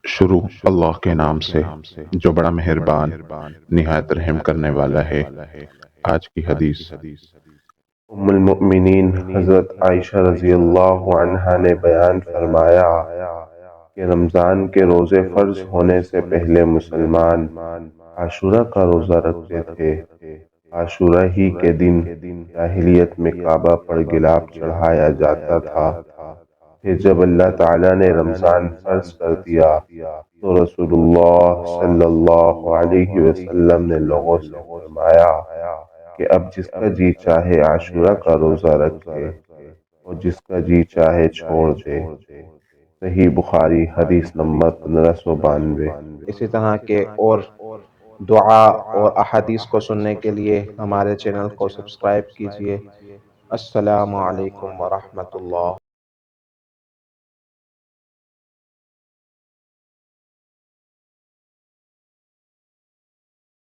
شروع اللہ کے نام سے جو بڑا مہربان نہایت رحم کرنے والا ہے۔ آج کی حدیث ام المؤمنین حضرت عائشہ رضی اللہ عنہا نے بیان فرمایا کہ رمضان کے روزے فرض ہونے سے پہلے مسلمان عاشورہ کا روزہ رکھتے تھے۔ عاشورہ ہی کے دن جاہلیت میں کعبہ پر گلاب چڑھایا جاتا تھا۔ پھر جب اللہ تعالیٰ نے رمضان فرض کر دیا تو رسول اللہ صلی اللہ علیہ وسلم نے لوگوں سے فرمایا کہ اب جس کا جی چاہے عاشورہ کا روزہ رکھے اور جس کا جی چاہے چھوڑ دے۔ صحیح بخاری حدیث نمبر 1592۔ اسی طرح کے اور دعا اور احادیث کو سننے کے لیے ہمارے چینل کو سبسکرائب کیجیے۔ السلام علیکم ورحمۃ اللہ۔